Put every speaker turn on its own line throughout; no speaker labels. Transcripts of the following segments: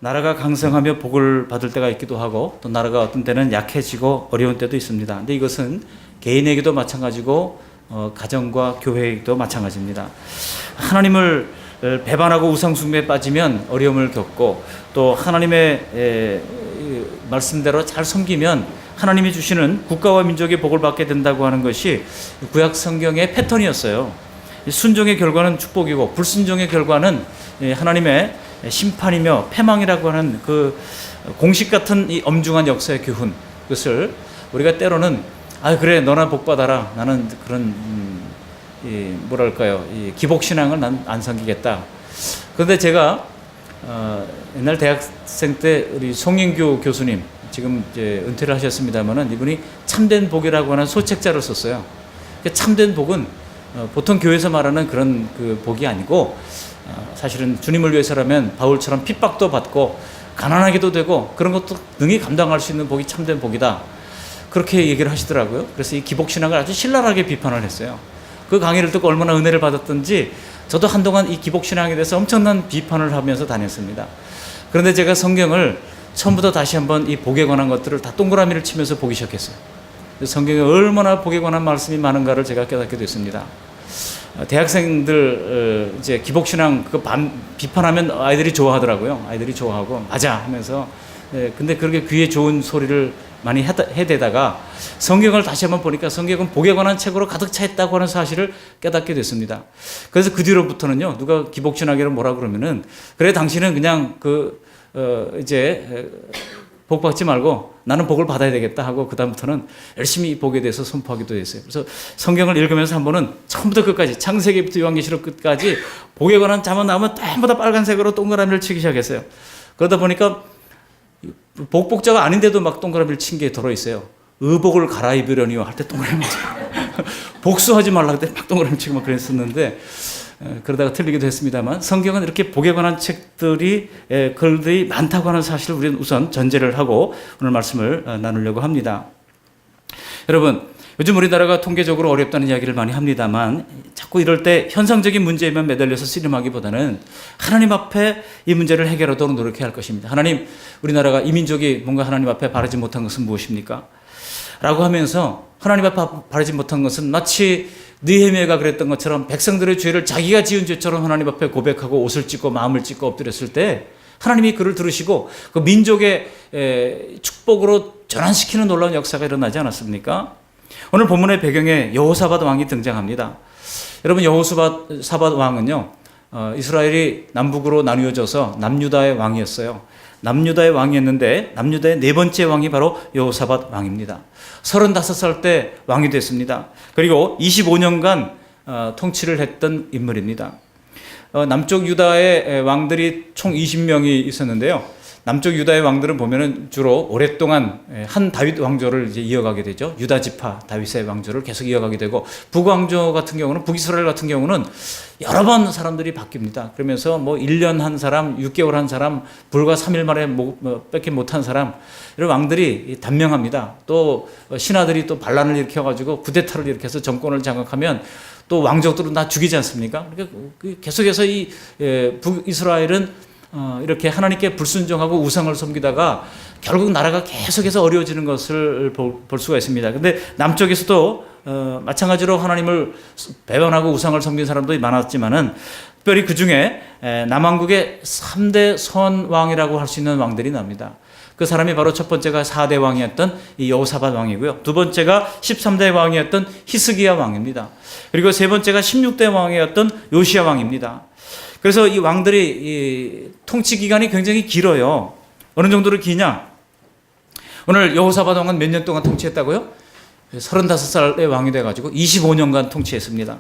나라가 강성하며 복을 받을 때가 있기도 하고 또 나라가 어떤 때는 약해지고 어려운 때도 있습니다. 근데 이것은 개인에게도 마찬가지고 가정과 교회에게도 마찬가지입니다. 하나님을 배반하고 우상숭배에 빠지면 어려움을 겪고 또 하나님의 말씀대로 잘 섬기면 하나님이 주시는 국가와 민족의 복을 받게 된다고 하는 것이 구약 성경의 패턴이었어요. 순종의 결과는 축복이고 불순종의 결과는 하나님의 심판이며 패망이라고 하는 그 공식 같은 이 엄중한 역사의 교훈, 그것을 우리가 때로는 그래 너나 복 받아라, 나는 그런 뭐랄까요, 이 기복신앙을 난 안 섬기겠다. 그런데 제가 옛날 대학생 때 우리 송인규 교수님, 지금 이제 은퇴를 하셨습니다만은 이분이 참된 복이라고 하는 소책자를 썼어요. 참된 복은 보통 교회에서 말하는 그런 그 복이 아니고 사실은 주님을 위해서라면 바울처럼 핍박도 받고 가난하게도 되고 그런 것도 능히 감당할 수 있는 복이 참된 복이다. 그렇게 얘기를 하시더라고요. 그래서 이 기복신앙을 아주 신랄하게 비판을 했어요. 그 강의를 듣고 얼마나 은혜를 받았던지 저도 한동안 이 기복신앙에 대해서 엄청난 비판을 하면서 다녔습니다. 그런데 제가 성경을 처음부터 다시 한번 이 복에 관한 것들을 다 동그라미를 치면서 보기 시작했어요. 성경에 얼마나 복에 관한 말씀이 많은가를 제가 깨닫게 됐습니다. 대학생들 이제 기복신앙 그 비판하면 아이들이 좋아하더라고요. 아이들이 좋아하고 맞아 하면서 근데 그렇게 귀에 좋은 소리를 많이 해대다가 성경을 다시 한번 보니까 성경은 복에 관한 책으로 가득 차 있다고 하는 사실을 깨닫게 됐습니다. 그래서 그 뒤로부터는요, 누가 기복신앙이라고 뭐라 그러면은 그래 당신은 그냥 이제 복 받지 말고 나는 복을 받아야 되겠다 하고 그다음부터는 열심히 복에 대해서 선포하기도 했어요. 그래서 성경을 읽으면서 한 번은 처음부터 끝까지 창세기부터 요한계시록 끝까지 복에 관한 자만 나오면 전부 다 빨간색으로 동그라미를 치기 시작했어요. 그러다 보니까 복복자가 아닌데도 막 동그라미를 친 게 들어있어요. 의복을 갈아입으려니요 할 때 동그라미 치고 복수하지 말라 할 때 막 동그라미 치고 막 그랬었는데 그러다가 틀리기도 했습니다만 성경은 이렇게 복에 관한 책들이 글들이 많다고 하는 사실을 우리는 우선 전제를 하고 오늘 말씀을 나누려고 합니다. 여러분, 요즘 우리나라가 통계적으로 어렵다는 이야기를 많이 합니다만 자꾸 이럴 때 현상적인 문제에만 매달려서 씨름하기보다는 하나님 앞에 이 문제를 해결하도록 노력해야 할 것입니다. 하나님, 우리나라가 이 민족이 뭔가 하나님 앞에 바르지 못한 것은 무엇입니까? 라고 하면서 하나님 앞에 바르지 못한 것은 마치 느헤미야가 그랬던 것처럼 백성들의 죄를 자기가 지은 죄처럼 하나님 앞에 고백하고 옷을 찢고 마음을 찢고 엎드렸을 때 하나님이 그를 들으시고 그 민족의 축복으로 전환시키는 놀라운 역사가 일어나지 않았습니까? 오늘 본문의 배경에 여호사밧 왕이 등장합니다. 여러분, 여호사밧 왕은요, 이스라엘이 남북으로 나뉘어져서 남유다의 왕이었어요. 남유다의 왕이었는데 남유다의 네 번째 왕이 바로 여호사밧 왕입니다. 35살 때 왕이 됐습니다. 그리고 25년간 통치를 했던 인물입니다. 남쪽 유다의 왕들이 총 20명이 있었는데요. 남쪽 유다의 왕들은 보면은 주로 오랫동안 한 다윗 왕조를 이제 이어가게 되죠. 유다 지파 다윗의 왕조를 계속 이어가게 되고, 북왕조 같은 경우는, 북이스라엘 같은 경우는 여러 번 사람들이 바뀝니다. 그러면서 뭐 1년 한 사람, 6개월 한 사람, 불과 3일 만에 뺏기 못한 사람, 이런 왕들이 단명합니다. 또 신하들이 또 반란을 일으켜가지고 쿠데타를 일으켜서 정권을 장악하면 또 왕족들은 다 죽이지 않습니까? 그러니까 계속해서 이 북이스라엘은 이렇게 하나님께 불순종하고 우상을 섬기다가 결국 나라가 계속해서 어려워지는 것을 볼 수가 있습니다. 근데 남쪽에서도 마찬가지로 하나님을 배반하고 우상을 섬긴 사람도 많았지만은 특별히 그 중에 남왕국의 3대 선왕이라고 할 수 있는 왕들이 납니다. 그 사람이 바로 첫 번째가 4대 왕이었던 이 여호사밧 왕이고요. 두 번째가 13대 왕이었던 히스기야 왕입니다. 그리고 세 번째가 16대 왕이었던 요시야 왕입니다. 그래서 이 왕들이 이 통치 기간이 굉장히 길어요. 어느 정도로 기냐? 오늘 여호사밧 왕은 몇 년 동안 통치했다고요? 35살의 왕이 돼가지고 25년간 통치했습니다.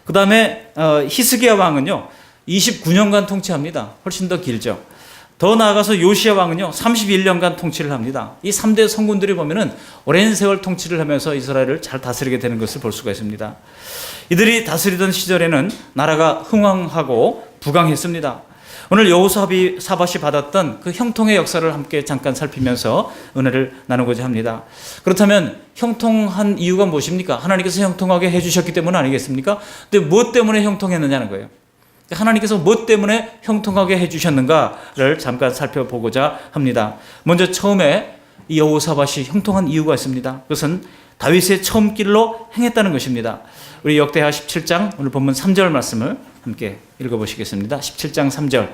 그 다음에 히스기야 왕은요 29년간 통치합니다. 훨씬 더 길죠. 더 나아가서 요시야 왕은요 31년간 통치를 합니다. 이 3대 성군들이 보면은 오랜 세월 통치를 하면서 이스라엘을 잘 다스리게 되는 것을 볼 수가 있습니다. 이들이 다스리던 시절에는 나라가 흥왕하고 부강했습니다. 오늘 여호사밧이 받았던 그 형통의 역사를 함께 잠깐 살피면서 은혜를 나누고자 합니다. 그렇다면 형통한 이유가 무엇입니까? 하나님께서 형통하게 해주셨기 때문 아니겠습니까? 근데 무엇 때문에 형통했느냐는 거예요. 하나님께서 뭐 때문에 형통하게 해주셨는가를 잠깐 살펴보고자 합니다. 먼저 처음에 이 여호사밧이 형통한 이유가 있습니다. 그것은 다윗의 처음 길로 행했다는 것입니다. 우리 역대하 17장 오늘 본문 3절 말씀을 함께 읽어보시겠습니다. 17장 3절.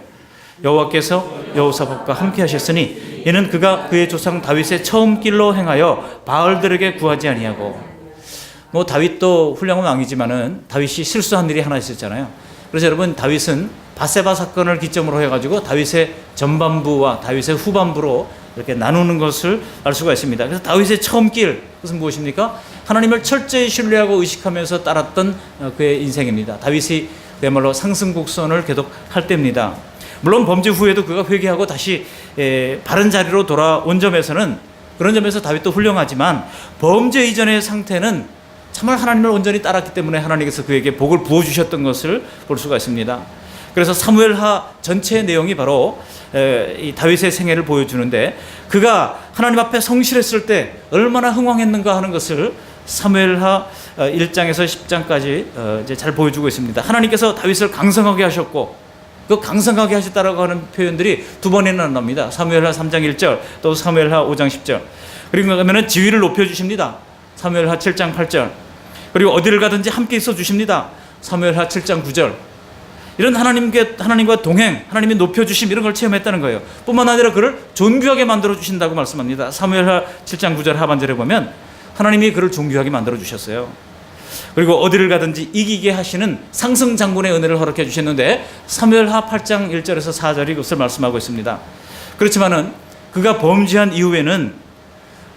여호와께서 여호사밧과 함께 하셨으니 이는 그가 그의 조상 다윗의 처음 길로 행하여 바알들에게 구하지 아니하고. 다윗도 훌륭한 왕이지만은 다윗이 실수한 일이 하나 있었잖아요. 그래서 여러분, 다윗은 바세바 사건을 기점으로 해가지고 다윗의 전반부와 다윗의 후반부로 이렇게 나누는 것을 알 수가 있습니다. 그래서 다윗의 처음 길, 그것은 무엇입니까? 하나님을 철저히 신뢰하고 의식하면서 따랐던 그의 인생입니다. 다윗이 그야말로 상승곡선을 계속 할 때입니다. 물론 범죄 후에도 그가 회개하고 다시 바른 자리로 돌아온 점에서는, 그런 점에서 다윗도 훌륭하지만 범죄 이전의 상태는 정말 하나님을 온전히 따랐기 때문에 하나님께서 그에게 복을 부어주셨던 것을 볼 수가 있습니다. 그래서 사무엘하 전체의 내용이 바로 이 다윗의 생애를 보여주는데, 그가 하나님 앞에 성실했을 때 얼마나 흥왕했는가 하는 것을 사무엘하 1장에서 10장까지 이제 잘 보여주고 있습니다. 하나님께서 다윗을 강성하게 하셨고, 그 강성하게 하셨다라고 하는 표현들이 두 번이나 나옵니다. 사무엘하 3장 1절, 또 사무엘하 5장 10절. 그리고 그러면 지위를 높여주십니다. 사무엘하 7장 8절. 그리고 어디를 가든지 함께 있어 주십니다. 사무엘하 7장 9절. 이런 하나님과 동행, 하나님이 높여주심, 이런 걸 체험했다는 거예요. 뿐만 아니라 그를 존귀하게 만들어주신다고 말씀합니다. 사무엘하 7장 9절 하반절에 보면 하나님이 그를 존귀하게 만들어주셨어요. 그리고 어디를 가든지 이기게 하시는 상승장군의 은혜를 허락해 주셨는데, 사무엘하 8장 1절에서 4절이 그것을 말씀하고 있습니다. 그렇지만은 그가 범죄한 이후에는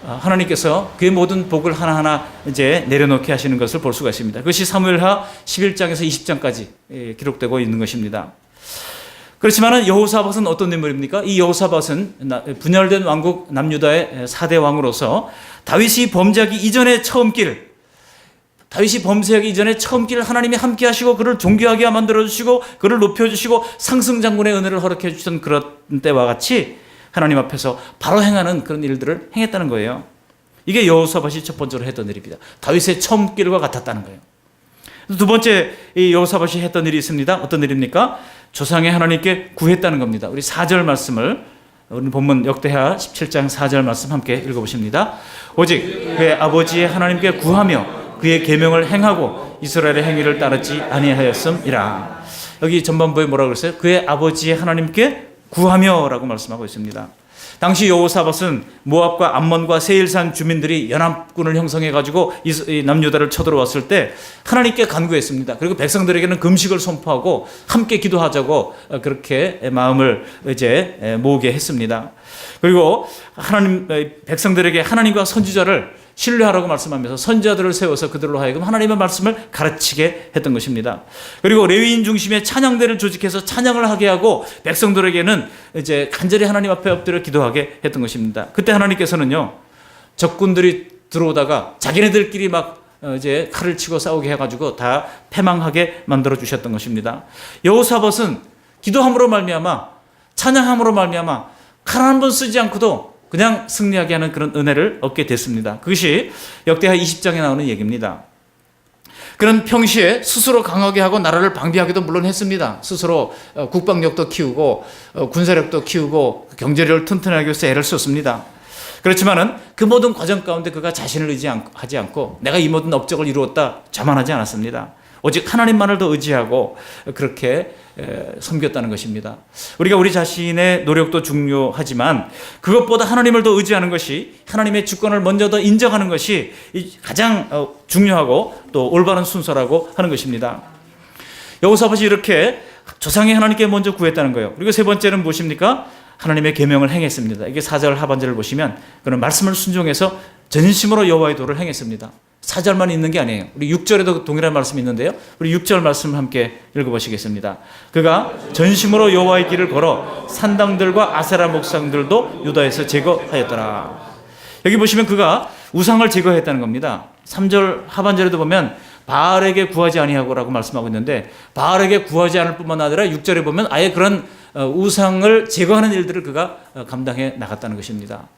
하나님께서 그의 모든 복을 하나하나 이제 내려놓게 하시는 것을 볼 수가 있습니다. 그것이 사무엘하 11장에서 20장까지 기록되고 있는 것입니다. 그렇지만은 여호사밧은 어떤 인물입니까? 이 여호사밧은 분열된 왕국 남유다의 4대 왕으로서 다윗이 범죄하기 이전의 처음 길, 다윗이 범죄하기 이전에 처음 길을 하나님이 함께 하시고 그를 존귀하게 만들어주시고 그를 높여주시고 상승장군의 은혜를 허락해 주셨던 그런 때와 같이 하나님 앞에서 바로 행하는 그런 일들을 행했다는 거예요. 이게 여호사밧이 첫 번째로 했던 일입니다. 다윗의 처음 길과 같았다는 거예요. 두 번째, 이 여호사밧이 했던 일이 있습니다. 어떤 일입니까? 조상의 하나님께 구했다는 겁니다. 우리 4절 말씀을, 오늘 본문 역대하 17장 4절 말씀 함께 읽어보십니다. 오직 그의 아버지의 하나님께 구하며 그의 계명을 행하고 이스라엘의 행위를 따르지 아니하였음이라. 여기 전반부에 뭐라고 그랬어요? 그의 아버지의 하나님께 구하며라고 말씀하고 있습니다. 당시 여호사밧은 모압과 암몬과 세일산 주민들이 연합군을 형성해가지고 이 남유다를 쳐들어왔을 때 하나님께 간구했습니다. 그리고 백성들에게는 금식을 선포하고 함께 기도하자고 그렇게 마음을 이제 모으게 했습니다. 그리고 하나님 백성들에게 하나님과 선지자를 신뢰하라고 말씀하면서 선지자들을 세워서 그들로 하여금 하나님의 말씀을 가르치게 했던 것입니다. 그리고 레위인 중심의 찬양대를 조직해서 찬양을 하게 하고 백성들에게는 이제 간절히 하나님 앞에 엎드려 기도하게 했던 것입니다. 그때 하나님께서는요, 적군들이 들어오다가 자기네들끼리 막 이제 칼을 치고 싸우게 해가지고 다 패망하게 만들어 주셨던 것입니다. 여호사밧은 기도함으로 말미암아, 찬양함으로 말미암아 칼 한 번 쓰지 않고도 그냥 승리하게 하는 그런 은혜를 얻게 됐습니다. 그것이 역대하 20장에 나오는 얘기입니다. 그는 평시에 스스로 강하게 하고 나라를 방비하기도 물론 했습니다. 스스로 국방력도 키우고 군사력도 키우고 경제력을 튼튼하게 위해서 애를 썼습니다. 그렇지만은 그 모든 과정 가운데 그가 자신을 의지하지 않고 내가 이 모든 업적을 이루었다 자만하지 않았습니다. 오직 하나님만을 더 의지하고 그렇게 섬겼다는 것입니다. 우리가 우리 자신의 노력도 중요하지만 그것보다 하나님을 더 의지하는 것이, 하나님의 주권을 먼저 더 인정하는 것이 가장 중요하고 또 올바른 순서라고 하는 것입니다. 여호사밧이 이렇게 조상의 하나님께 먼저 구했다는 거예요. 그리고 세 번째는 무엇입니까? 하나님의 계명을 행했습니다. 이게 4절 하반절을 보시면 그런 말씀을 순종해서 전심으로 여호와의 도를 행했습니다. 4절만 있는 게 아니에요. 우리 6절에도 동일한 말씀이 있는데요. 우리 6절 말씀 함께 읽어보시겠습니다. 그가 전심으로 여호와의 길을 걸어 산당들과 아세라 목상들도 유다에서 제거하였더라. 여기 보시면 그가 우상을 제거했다는 겁니다. 3절 하반절에도 보면 바알에게 구하지 아니하고라고 말씀하고 있는데, 바알에게 구하지 않을 뿐만 아니라 6절에 보면 아예 그런 우상을 제거하는 일들을 그가 감당해 나갔다는 것입니다.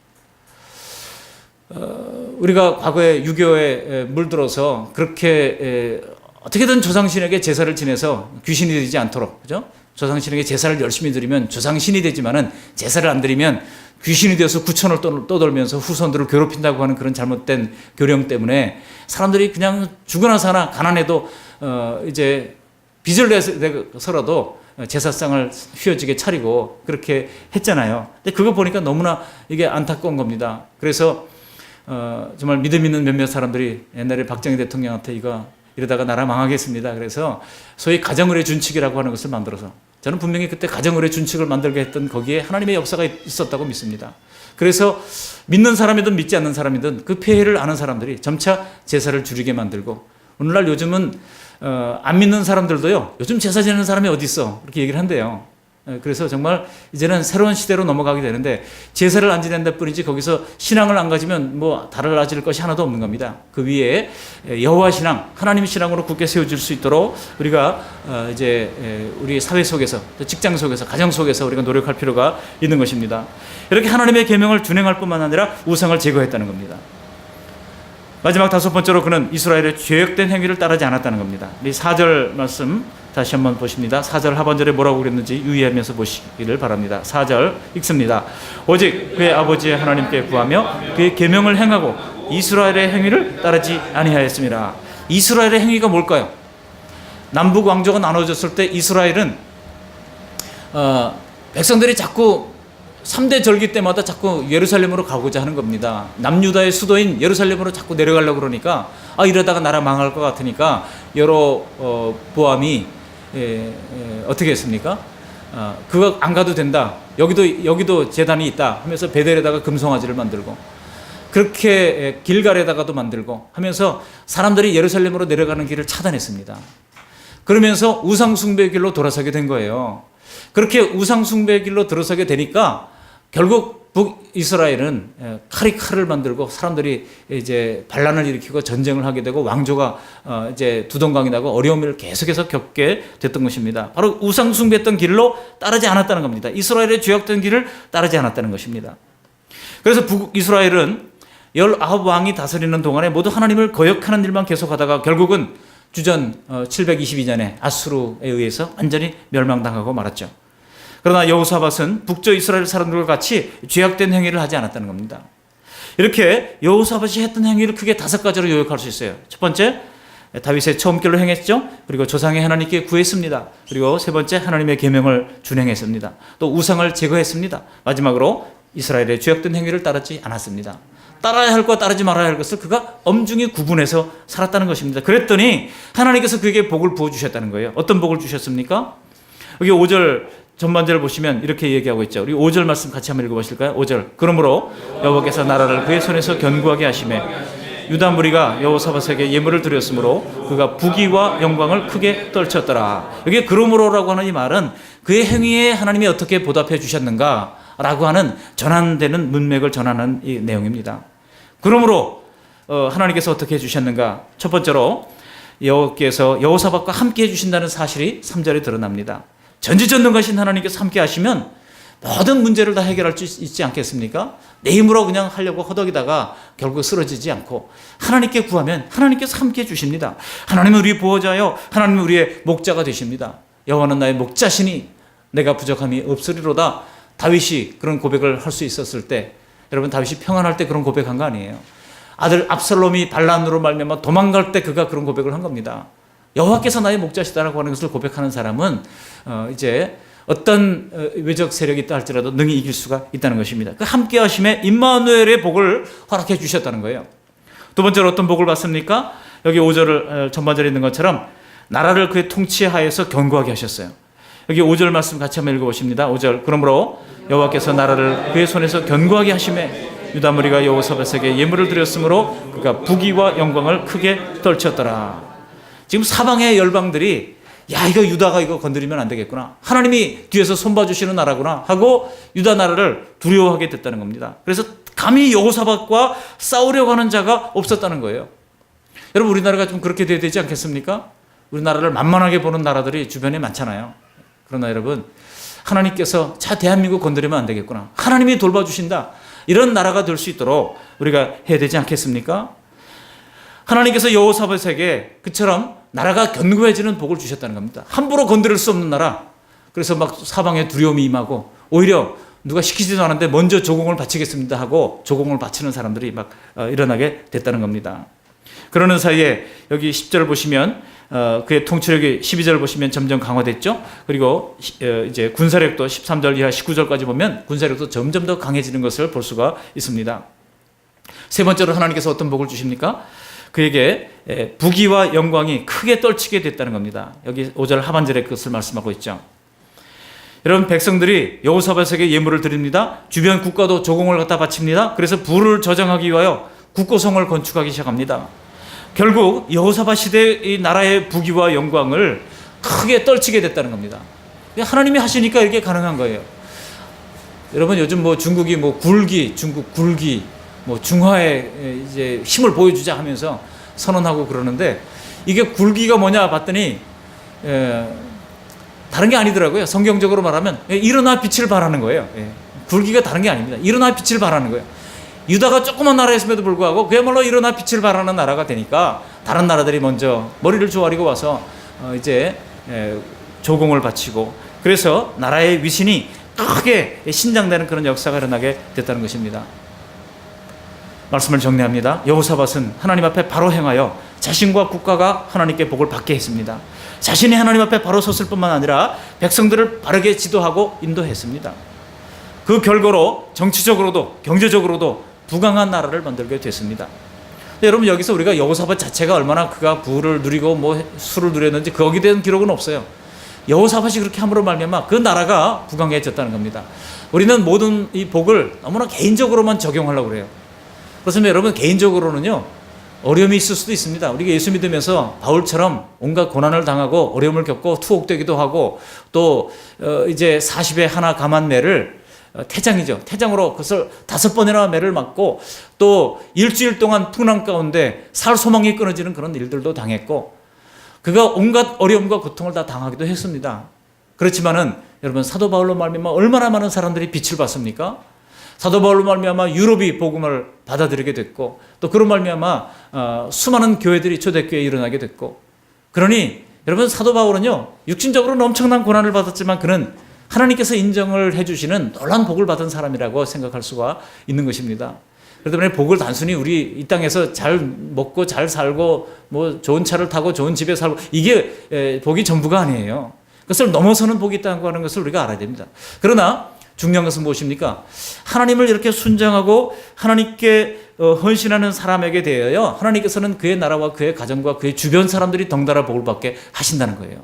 우리가 과거에 유교에 물들어서 그렇게 어떻게든 조상신에게 제사를 지내서 귀신이 되지 않도록, 그죠? 조상신에게 제사를 열심히 드리면 조상신이 되지만은 제사를 안 드리면 귀신이 되어서 구천을 떠돌면서 후손들을 괴롭힌다고 하는 그런 잘못된 교령 때문에 사람들이 그냥 죽으나 사나 가난해도 이제 빚을 내서라도 제사상을 휘어지게 차리고 그렇게 했잖아요. 근데 그거 보니까 너무나 이게 안타까운 겁니다. 그래서 정말 믿음 있는 몇몇 사람들이 옛날에 박정희 대통령한테 이러다가 나라 망하겠습니다. 그래서 소위 가정의례 준칙이라고 하는 것을 만들어서 저는 분명히 그때 가정의례 준칙을 만들게 했던 거기에 하나님의 역사가 있었다고 믿습니다. 그래서 믿는 사람이든 믿지 않는 사람이든 그 폐해를 아는 사람들이 점차 제사를 줄이게 만들고 오늘날 요즘은 안 믿는 사람들도요. 요즘 제사 지내는 사람이 어디 있어? 그렇게 얘기를 한대요. 그래서 정말 이제는 새로운 시대로 넘어가게 되는데 제사를 안 지낸다 뿐이지 거기서 신앙을 안 가지면 뭐 달라질 것이 하나도 없는 겁니다. 그 위에 여호와 신앙, 하나님 신앙으로 굳게 세워질 수 있도록 우리가 이제 우리 사회 속에서, 직장 속에서, 가정 속에서 우리가 노력할 필요가 있는 것입니다. 이렇게 하나님의 계명을 준행할 뿐만 아니라 우상을 제거했다는 겁니다. 마지막 다섯 번째로 그는 이스라엘의 죄악된 행위를 따르지 않았다는 겁니다. 이 4절 말씀 다시 한번 보십니다. 4절 하반절에 뭐라고 그랬는지 유의하면서 보시기를 바랍니다. 4절 읽습니다. 오직 그의 아버지 하나님께 구하며 그의 계명을 행하고 이스라엘의 행위를 따르지 아니하였습니다. 이스라엘의 행위가 뭘까요? 남북 왕조가 나눠졌을 때 이스라엘은 백성들이 자꾸 3대 절기 때마다 자꾸 예루살렘으로 가고자 하는 겁니다. 남유다의 수도인 예루살렘으로 자꾸 내려가려고 그러니까 이러다가 나라 망할 것 같으니까 여로보암이 어떻게 했습니까? 그거 안 가도 된다. 여기도 제단이 있다 하면서 베델에다가 금송아지를 만들고 그렇게 길갈에다가도 만들고 하면서 사람들이 예루살렘으로 내려가는 길을 차단했습니다. 그러면서 우상숭배의 길로 돌아서게 된 거예요. 그렇게 우상숭배의 길로 들어서게 되니까 결국 북이스라엘은 칼이 칼을 만들고 사람들이 이제 반란을 일으키고 전쟁을 하게 되고 왕조가 이제 두동강이 나고 어려움을 계속해서 겪게 됐던 것입니다. 바로 우상숭배했던 길로 따르지 않았다는 겁니다. 이스라엘의 죄악된 길을 따르지 않았다는 것입니다. 그래서 북이스라엘은 19왕이 다스리는 동안에 모두 하나님을 거역하는 일만 계속하다가 결국은 주전 722년에 아수르에 의해서 완전히 멸망당하고 말았죠. 그러나 여호사밧은 북쪽 이스라엘 사람들과 같이 죄악된 행위를 하지 않았다는 겁니다. 이렇게 여호사밧이 했던 행위를 크게 5가지로 요약할 수 있어요. 첫 번째, 다윗의 처음 길로 행했죠. 그리고 조상의 하나님께 구했습니다. 그리고 세 번째, 하나님의 계명을 준행했습니다. 또 우상을 제거했습니다. 마지막으로 이스라엘의 죄악된 행위를 따르지 않았습니다. 따라야 할 것, 따르지 말아야 할 것을 그가 엄중히 구분해서 살았다는 것입니다. 그랬더니 하나님께서 그에게 복을 부어주셨다는 거예요. 어떤 복을 주셨습니까? 여기 5절 전반절을 보시면 이렇게 얘기하고 있죠. 우리 5절 말씀 같이 한번 읽어보실까요? 5절. 그러므로 여호와께서 나라를 그의 손에서 견고하게 하시매 유다 무리가 여호사밧에게 예물을 드렸으므로 그가 부귀와 영광을 크게 떨쳤더라. 여기 그러므로라고 하는 이 말은 그의 행위에 하나님이 어떻게 보답해 주셨는가 라고 하는 전환되는 문맥을 전하는 이 내용입니다. 그러므로 하나님께서 어떻게 해주셨는가? 첫 번째로 여호와께서 여호사밧과 함께 해주신다는 사실이 3절에 드러납니다. 전지전능하신 하나님께서 함께 하시면 모든 문제를 다 해결할 수 있지 않겠습니까? 내 힘으로 그냥 하려고 허덕이다가 결국 쓰러지지 않고 하나님께 구하면 하나님께서 함께 해주십니다. 하나님은 우리의 보호자요 하나님은 우리의 목자가 되십니다. 여호와는 나의 목자시니 내가 부족함이 없으리로다. 다윗이 그런 고백을 할 수 있었을 때, 여러분 다윗이 평안할 때 그런 고백한 거 아니에요. 아들 압살롬이 반란으로 말미암아 도망갈 때 그가 그런 고백을 한 겁니다. 여호와께서 나의 목자시다라고 하는 것을 고백하는 사람은 이제 어떤 외적 세력이 있다 할지라도 능히 이길 수가 있다는 것입니다. 그 함께 하심에 임마누엘의 복을 허락해 주셨다는 거예요. 두 번째로 어떤 복을 받습니까? 여기 5절을 전반절에 있는 것처럼 나라를 그의 통치하에서 견고하게 하셨어요. 여기 5절 말씀 같이 한번 읽어보십니다. 5절. 그러므로 여호와께서 나라를 그의 손에서 견고하게 하심에 유다 무리가 여호사밧에게 예물을 드렸으므로 그가 부귀와 영광을 크게 떨쳤더라. 지금 사방의 열방들이 이거 유다가 이거 건드리면 안 되겠구나. 하나님이 뒤에서 손봐주시는 나라구나 하고 유다 나라를 두려워하게 됐다는 겁니다. 그래서 감히 여호사밧과 싸우려고 하는 자가 없었다는 거예요. 여러분 우리나라가 좀 그렇게 돼야 되지 않겠습니까? 우리나라를 만만하게 보는 나라들이 주변에 많잖아요. 그러나 여러분 하나님께서 대한민국 건드리면 안 되겠구나. 하나님이 돌봐주신다. 이런 나라가 될 수 있도록 우리가 해야 되지 않겠습니까? 하나님께서 여호사밧에게 그처럼 나라가 견고해지는 복을 주셨다는 겁니다. 함부로 건드릴 수 없는 나라. 그래서 막 사방에 두려움이 임하고 오히려 누가 시키지도 않았는데 먼저 조공을 바치겠습니다 하고 조공을 바치는 사람들이 막 일어나게 됐다는 겁니다. 그러는 사이에 여기 10절 보시면 그의 통치력이 12절 보시면 점점 강화됐죠. 그리고 이제 군사력도 13절 이하 19절까지 보면 군사력도 점점 더 강해지는 것을 볼 수가 있습니다. 세 번째로 하나님께서 어떤 복을 주십니까? 그에게 부귀와 영광이 크게 떨치게 됐다는 겁니다. 여기 5절 하반절에 그것을 말씀하고 있죠. 여러분, 백성들이 여호사밧에게 예물을 드립니다. 주변 국가도 조공을 갖다 바칩니다. 그래서 부를 저장하기 위하여 국고성을 건축하기 시작합니다. 결국 여호사밧 시대의 나라의 부귀와 영광을 크게 떨치게 됐다는 겁니다. 하나님이 하시니까 이렇게 가능한 거예요. 여러분, 요즘 뭐 중국이 뭐 굴기, 중국 굴기, 뭐 중화에 이제 힘을 보여주자 하면서 선언하고 그러는데, 이게 굴기가 뭐냐 봤더니 다른 게 아니더라고요. 성경적으로 말하면 일어나 빛을 발하는 거예요. 굴기가 다른 게 아닙니다. 일어나 빛을 발하는 거예요. 유다가 조그만 나라였음에도 불구하고 그야말로 일어나 빛을 발하는 나라가 되니까 다른 나라들이 먼저 머리를 조아리고 와서 이제 조공을 바치고, 그래서 나라의 위신이 크게 신장되는 그런 역사가 일어나게 됐다는 것입니다. 말씀을 정리합니다. 여호사밧은 하나님 앞에 바로 행하여 자신과 국가가 하나님께 복을 받게 했습니다. 자신이 하나님 앞에 바로 섰을 뿐만 아니라 백성들을 바르게 지도하고 인도했습니다. 그 결과로 정치적으로도 경제적으로도 부강한 나라를 만들게 됐습니다. 여러분, 여기서 우리가 여호사밧 자체가 얼마나 그가 부를 누리고 뭐 수를 누렸는지 거기에 대한 기록은 없어요. 여호사밧이 그렇게 함으로 말미암아 그 나라가 부강해졌다는 겁니다. 우리는 모든 이 복을 너무나 개인적으로만 적용하려고 그래요. 그렇습니다. 여러분, 개인적으로는요 어려움이 있을 수도 있습니다. 우리가 예수 믿으면서 바울처럼 온갖 고난을 당하고 어려움을 겪고 투옥되기도 하고, 또 이제 40에 하나 감한 매를 태장이죠. 태장으로 그것을 5번이나 매를 맞고, 또 일주일 동안 풍랑 가운데 살 소망이 끊어지는 그런 일들도 당했고, 그가 온갖 어려움과 고통을 다 당하기도 했습니다. 그렇지만은 여러분, 사도 바울로 말미암아 얼마나 많은 사람들이 빛을 봤습니까? 사도 바울로 말미암아 유럽이 복음을 받아들이게 됐고, 또 그런 말미암아 수많은 교회들이 초대교회에 일어나게 됐고, 그러니 여러분, 사도 바울은요 육신적으로는 엄청난 고난을 받았지만 그는 하나님께서 인정을 해주시는 놀라운 복을 받은 사람이라고 생각할 수가 있는 것입니다. 그렇기 때문에 복을 단순히 우리 이 땅에서 잘 먹고 잘 살고 뭐 좋은 차를 타고 좋은 집에 살고 이게 복이 전부가 아니에요. 그것을 넘어서는 복이 있다고 하는 것을 우리가 알아야 됩니다. 그러나 중요한 것은 무엇입니까? 하나님을 이렇게 순종하고 하나님께 헌신하는 사람에게 대하여 하나님께서는 그의 나라와 그의 가정과 그의 주변 사람들이 덩달아 복을 받게 하신다는 거예요.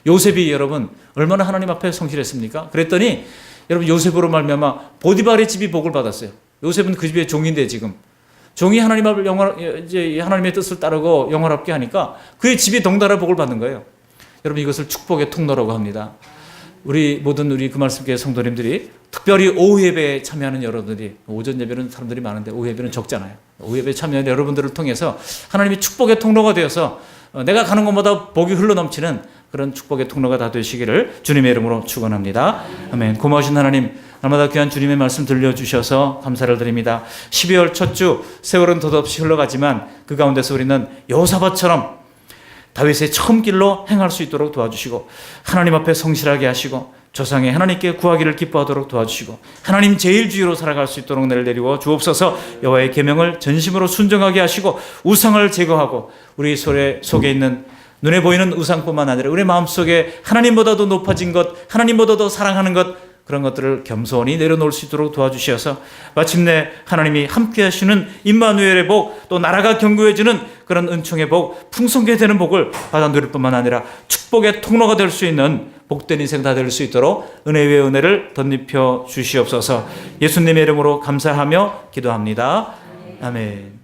요셉이 여러분 얼마나 하나님 앞에 성실했습니까? 그랬더니 여러분, 요셉으로 말미암아 보디발의 집이 복을 받았어요. 요셉은 그 집의 종인데, 지금 종이 하나님의 뜻을 따르고 영원롭게 하니까 그의 집이 덩달아 복을 받는 거예요. 여러분, 이것을 축복의 통로라고 합니다. 우리 모든 우리 그 말씀교회 성도님들이, 특별히 오후 예배에 참여하는 여러분들이, 오전 예배는 사람들이 많은데 오후 예배는 적잖아요. 오후 예배에 참여하는 여러분들을 통해서 하나님이 축복의 통로가 되어서 내가 가는 곳마다 복이 흘러넘치는 그런 축복의 통로가 다 되시기를 주님의 이름으로 축원합니다. 아멘. 고마우신 하나님, 날마다 귀한 주님의 말씀 들려주셔서 감사를 드립니다. 12월 첫 주 세월은 덧없이 흘러가지만 그 가운데서 우리는 여호사밧처럼 다윗의 처음 길로 행할 수 있도록 도와주시고, 하나님 앞에 성실하게 하시고 조상의 하나님께 구하기를 기뻐하도록 도와주시고, 하나님 제일주의로 살아갈 수 있도록 내리워 주옵소서. 여호와의 계명을 전심으로 순종하게 하시고 우상을 제거하고, 우리 속에 있는 눈에 보이는 우상뿐만 아니라 우리 마음속에 하나님보다도 높아진 것, 하나님보다도 사랑하는 것, 그런 것들을 겸손히 내려놓을 수 있도록 도와주셔서 마침내 하나님이 함께 하시는 임마누엘의 복, 또 나라가 견고해지는 그런 은총의 복, 풍성하게 되는 복을 받아 누릴 뿐만 아니라 축복의 통로가 될 수 있는 복된 인생 다 될 수 있도록 은혜 위에 은혜를 덧입혀 주시옵소서. 예수님의 이름으로 감사하며 기도합니다. 아멘.